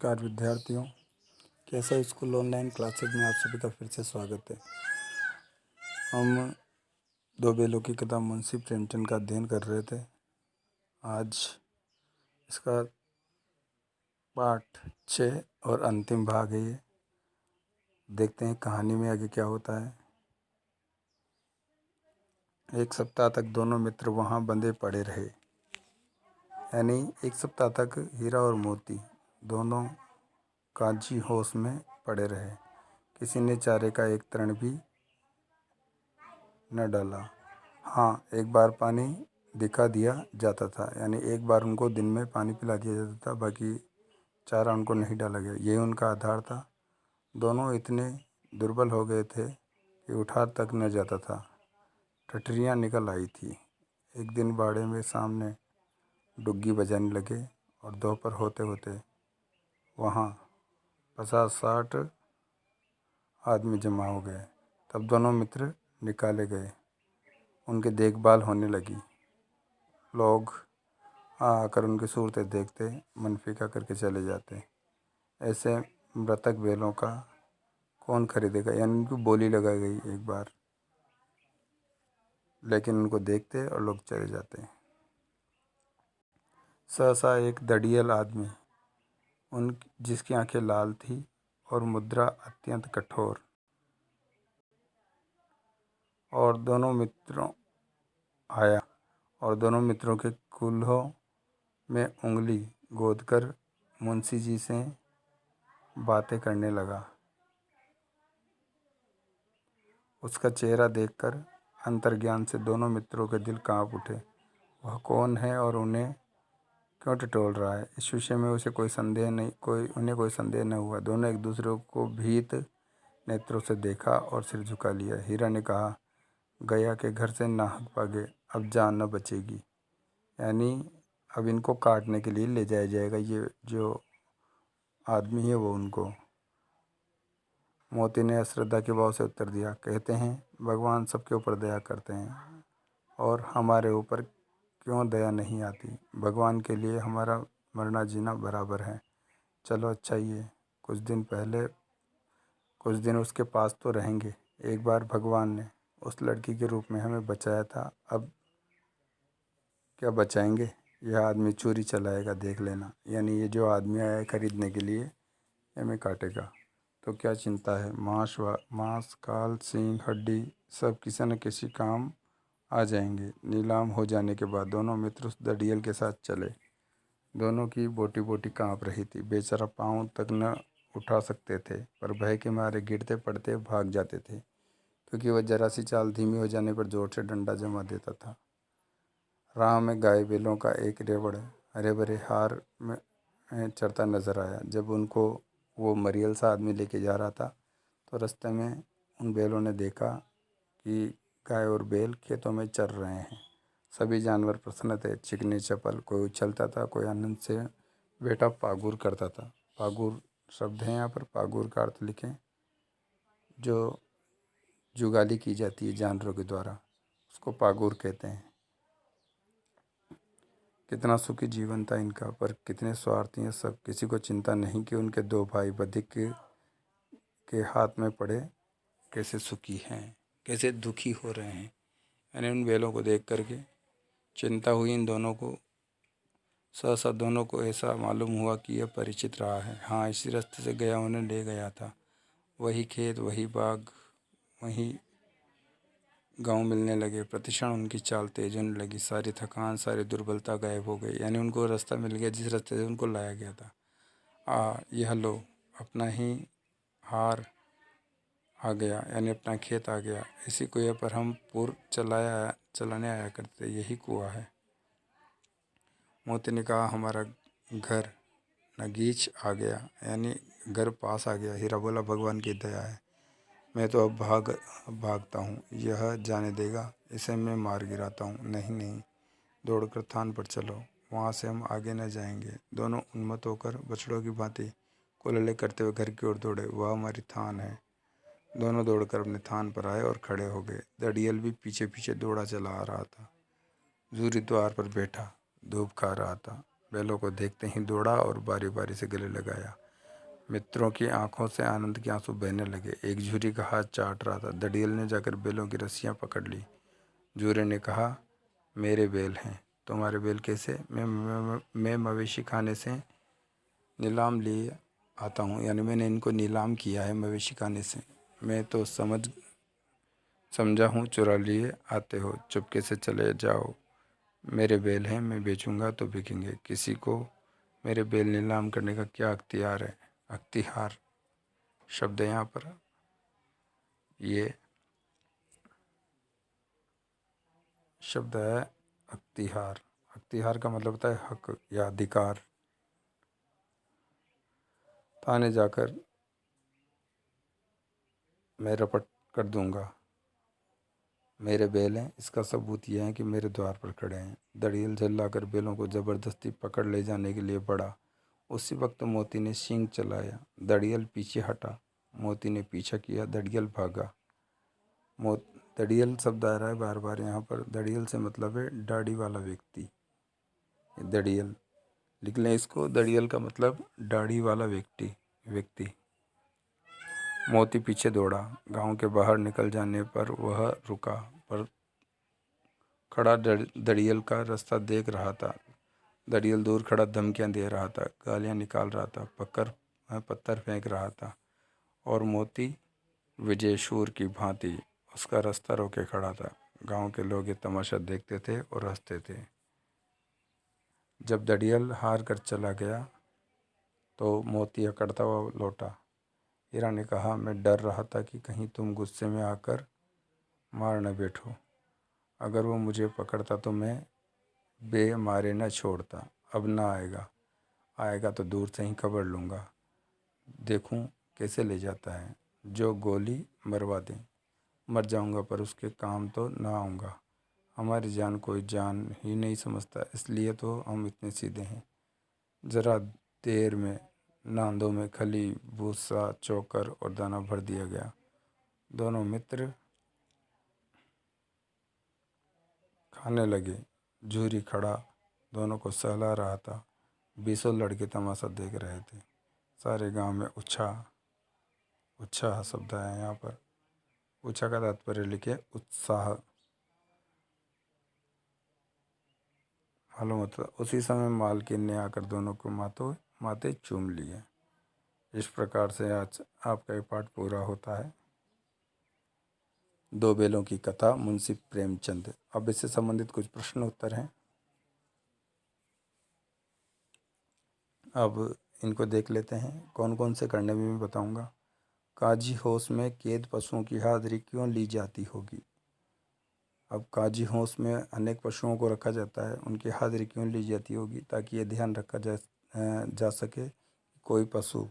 नमस्कार विद्यार्थियों, कैसा स्कूल ऑनलाइन क्लासेज में आप सभी का फिर से स्वागत है। हम दो बेलों की किताब मुंशी प्रेमचंद का अध्ययन कर रहे थे। आज इसका पाठ 6 और अंतिम भाग है ये। देखते हैं कहानी में आगे क्या होता है। एक सप्ताह तक दोनों मित्र वहाँ बंधे पड़े रहे, यानी एक सप्ताह तक हीरा और मोती दोनों काजी होश में पड़े रहे। किसी ने चारे का एक तृण भी न डाला। हाँ, एक बार पानी दिखा दिया जाता था, यानी एक बार उनको दिन में पानी पिला दिया जाता था, बाकी चारा उनको नहीं डाला गया। यही उनका आधार था। दोनों इतने दुर्बल हो गए थे कि उठा तक न जाता था। ठठरियाँ निकल आई थी। एक दिन बाड़े में सामने डुग्गी बजाने लगे और दोपहर होते होते वहाँ 50-60 आदमी जमा हो गए। तब दोनों मित्र निकाले गए। उनकी देखभाल होने लगी। लोग आकर उनकी सूरतें देखते, मन फीका करके चले जाते। ऐसे मृतक बैलों का कौन खरीदेगा, यानी उनकी बोली लगाई गई एक बार, लेकिन उनको देखते और लोग चले जाते। सहसा एक दड़ियल आदमी, उन जिसकी आंखें लाल थी और मुद्रा अत्यंत कठोर, और दोनों मित्रों आया और दोनों मित्रों के कूल्हों में उंगली गोदकर मुंशी जी से बातें करने लगा। उसका चेहरा देखकर अंतर्ज्ञान से दोनों मित्रों के दिल कांप उठे। वह कौन है और उन्हें क्यों टटोल रहा है, इस विषय में उन्हें कोई संदेह न हुआ। दोनों एक दूसरे को भीत नेत्रों से देखा और सिर झुका लिया। हीरा ने कहा, गया के घर से नाहक भागे, अब जान न बचेगी, यानी अब इनको काटने के लिए ले जाया जाएगा। ये जो आदमी है वो उनको। मोती ने अश्रद्धा के भाव से उत्तर दिया, कहते हैं भगवान सबके ऊपर दया करते हैं और हमारे ऊपर क्यों दया नहीं आती। भगवान के लिए हमारा मरना जीना बराबर है। चलो अच्छा ही है, कुछ दिन उसके पास तो रहेंगे। एक बार भगवान ने उस लड़की के रूप में हमें बचाया था, अब क्या बचाएंगे। यह आदमी चोरी चलाएगा, देख लेना, यानी ये जो आदमी आया है खरीदने के लिए, हमें काटेगा। तो क्या चिंता है, मांस काल सींग हड्डी सब किसी न किसी काम आ जाएंगे। नीलाम हो जाने के बाद दोनों मित्र उस दड़ियल के साथ चले। दोनों की बोटी बोटी कांप रही थी। बेचारा पाँव तक न उठा सकते थे, पर भय के मारे गिरते पड़ते भाग जाते थे, क्योंकि वह जरा सी चाल धीमी हो जाने पर जोर से डंडा जमा देता था। राह में गाय बैलों का एक रेवड़ हरे भरे हार में चरता नजर आया। जब उनको वो मरियल सा आदमी लेके जा रहा था, तो रास्ते में उन बैलों ने देखा कि गाय और बैल खेतों में चर रहे हैं। सभी जानवर प्रसन्न थे, चिकने चपल, कोई उछलता था, कोई आनंद से बेटा पागुर करता था। पागुर शब्द है यहाँ पर, पागुर का अर्थ लिखें जो जुगाली की जाती है जानवरों के द्वारा, उसको पागुर कहते हैं। कितना सुखी जीवन था इनका, पर कितने स्वार्थी हैं सब। किसी को चिंता नहीं कि उनके दो भाई बधिक के हाथ में पड़े कैसे सुखी हैं, कैसे दुखी हो रहे हैं। यानी उन बैलों को देख करके चिंता हुई इन दोनों को। सहसा दोनों को ऐसा मालूम हुआ कि यह परिचित रहा है। हाँ, इसी रास्ते से गया उन्हें ले गया था। वही खेत, वही बाग, वही गांव मिलने लगे। प्रतिक्षण उनकी चाल तेज होने लगी। सारी थकान, सारी दुर्बलता गायब हो गई, यानी उनको रास्ता मिल गया जिस रास्ते से उनको लाया गया था। यह लो, अपना ही हार आ गया, यानी अपना खेत आ गया। इसी कुएं पर हम पूर्व चलाने आया करते, यही कुआं है। मोती ने कहा, हमारा घर नगीच आ गया, यानी घर पास आ गया। हीरा बोला, भगवान की दया है, मैं तो अब भागता हूँ, यह जाने देगा, इसे मैं मार गिराता हूँ। नहीं नहीं, दौड़कर थान पर चलो, वहाँ से हम आगे न जाएंगे। दोनों उन्मत्त होकर बछड़ों की भांति कोलले करते हुए घर की ओर दौड़े। वह हमारी थान है। दोनों दौड़कर अपने थान पर आए और खड़े हो गए। दड़ियल भी पीछे पीछे दौड़ा चला आ रहा था। जूरी द्वार पर बैठा धूप खा रहा था। बैलों को देखते ही दौड़ा और बारी बारी से गले लगाया। मित्रों की आंखों से आनंद के आंसू बहने लगे। एक झूरी का हाथ चाट रहा था। दड़ियल ने जाकर बैलों की रस्सियां पकड़ ली। झूरे ने कहा, मेरे बैल हैं। तुम्हारे बैल कैसे? मैं मवेशी खाने से नीलाम लिए आता हूँ, यानी मैंने इनको नीलाम किया है मवेशी खाने से। मैं तो समझा हूँ चुरा लिए आते हो। चुपके से चले जाओ। मेरे बैल हैं, मैं बेचूंगा तो बिकेंगे। किसी को मेरे बैल नीलाम करने का क्या अख्तियार है? अख्तियार शब्द है यहाँ पर। ये शब्द है अख्तियार। अख्तियार का मतलब होता है हक या अधिकार। थाने जाकर मैं रपट कर दूंगा। मेरे बैल हैं, इसका सबूत यह है कि मेरे द्वार पर खड़े हैं। दड़ियल झल्लाकर बैलों को जबरदस्ती पकड़ ले जाने के लिए बढ़ा। उसी वक्त मोती ने सींग चलाया। दड़ियल पीछे हटा। मोती ने पीछा किया। दड़ियल भागा। दड़ियल शब्द आ रहा है बार बार यहाँ पर। दड़ियल से मतलब है दाढ़ी वाला व्यक्ति। दड़ियल लिख लें इसको। दड़ियल का मतलब दाढ़ी वाला व्यक्ति। मोती पीछे दौड़ा। गांव के बाहर निकल जाने पर वह रुका, पर खड़ा दड़ियल का रास्ता देख रहा था। दड़ियल दूर खड़ा धमकियां दे रहा था, गालियां निकाल रहा था, पत्थर फेंक रहा था, और मोती विजय शूर की भांति उसका रास्ता रोके खड़ा था। गांव के लोग ये तमाशा देखते थे और हंसते थे। जब दड़ियल हार कर चला गया तो मोती अकड़ता हुआ लौटा। हीरा ने कहा, मैं डर रहा था कि कहीं तुम गुस्से में आकर मार न बैठो। अगर वो मुझे पकड़ता तो मैं मारे न छोड़ता। अब ना आएगा तो दूर से ही खबर लूँगा। देखूं कैसे ले जाता है। जो गोली मरवा दे। मर जाऊंगा पर उसके काम तो ना आऊँगा। हमारी जान कोई जान ही नहीं समझता, इसलिए तो हम इतने सीधे हैं। ज़रा देर में नांदों में खली, भूसा, चोकर और दाना भर दिया गया। दोनों मित्र खाने लगे। झूरी खड़ा दोनों को सहला रहा था। बीसों लड़के तमाशा देख रहे थे। सारे गांव में उत्साह शब्द है यहाँ पर। उत्साह का तात्पर्य लिखे उत्साह। मालूम होता। उसी समय मालकिन ने आकर दोनों को माथे चूम लिए। इस प्रकार से आज आपका ये पाठ पूरा होता है। दो बैलों की कथा, मुंशी प्रेमचंद। अब इससे संबंधित कुछ प्रश्न उत्तर हैं। अब इनको देख लेते हैं। कौन कौन से करने में मैं बताऊंगा। काजी हाउस में कैद पशुओं की हाजिरी क्यों ली जाती होगी? अब काजी हाउस में अनेक पशुओं को रखा जाता है, उनकी हाजिरी क्यों ली जाती होगी? ताकि ये ध्यान रखा जा सके कि कोई पशु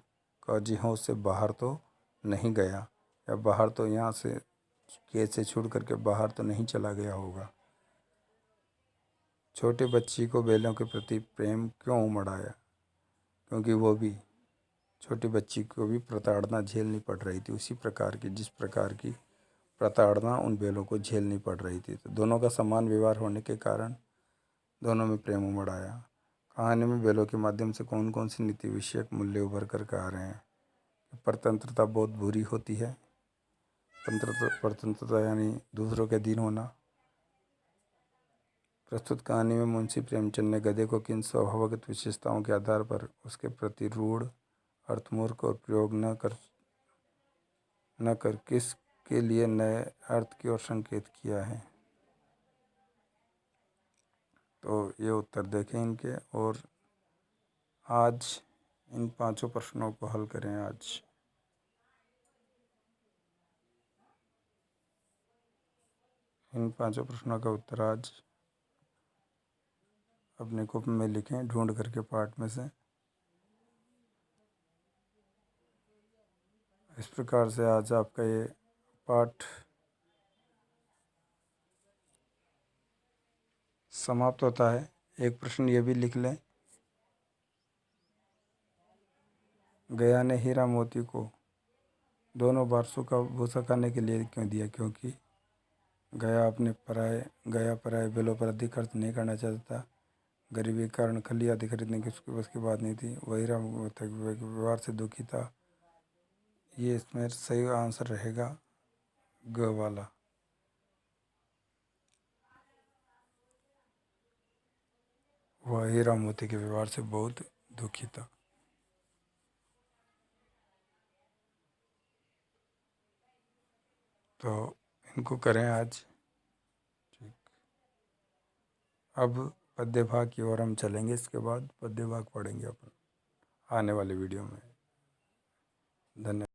काजी हाउस से बाहर तो नहीं गया, या बाहर तो यहाँ से कैद से छूट करके बाहर तो नहीं चला गया होगा। छोटे बच्ची को बैलों के प्रति प्रेम क्यों उमड़ आया? क्योंकि वो भी छोटी बच्ची को भी प्रताड़ना झेलनी पड़ रही थी, उसी प्रकार की जिस प्रकार की प्रताड़ना उन बैलों को झेलनी पड़ रही थी। तो दोनों का समान व्यवहार होने के कारण दोनों में प्रेम उमड़ आया। कहानी में बैलों के माध्यम से कौन कौन सी नीति विषयक मूल्य उभर कर आ रहे हैं? परतंत्रता बहुत बुरी होती है। परतंत्रता यानी दूसरों के अधीन होना। प्रस्तुत कहानी में मुंशी प्रेमचंद ने गधे को किन स्वभावगत विशेषताओं के आधार पर उसके प्रति रूढ़, अर्थमूर्ख और प्रयोग न कर किस के लिए नए अर्थ की ओर संकेत किया है? तो ये उत्तर देखें इनके, और आज इन पांचों प्रश्नों को हल करें। आज इन पांचों प्रश्नों का उत्तर आज अपने कुप में लिखें, ढूंढ करके पाठ में से। इस प्रकार से आज आपका ये पाठ समाप्त होता है। एक प्रश्न ये भी लिख लें। गया ने हीरा मोती को दोनों बारसों का भूसा खाने के लिए क्यों दिया? क्योंकि गया पराए बैलों पर अधिक खर्च नहीं करना चाहता था। गरीबी के कारण खली आदि खरीदने की उसके बस की बात नहीं थी। वह हीरा मोती के व्यवहार से दुखी था। ये इसमें सही आंसर रहेगा ग वाला। वह हीरा मोती के व्यवहार से बहुत दुखी था। तो इनको करें आज। ठीक, अब पद्य भाग की ओर हम चलेंगे। इसके बाद पद्य भाग पढ़ेंगे अपन आने वाले वीडियो में। धन्यवाद।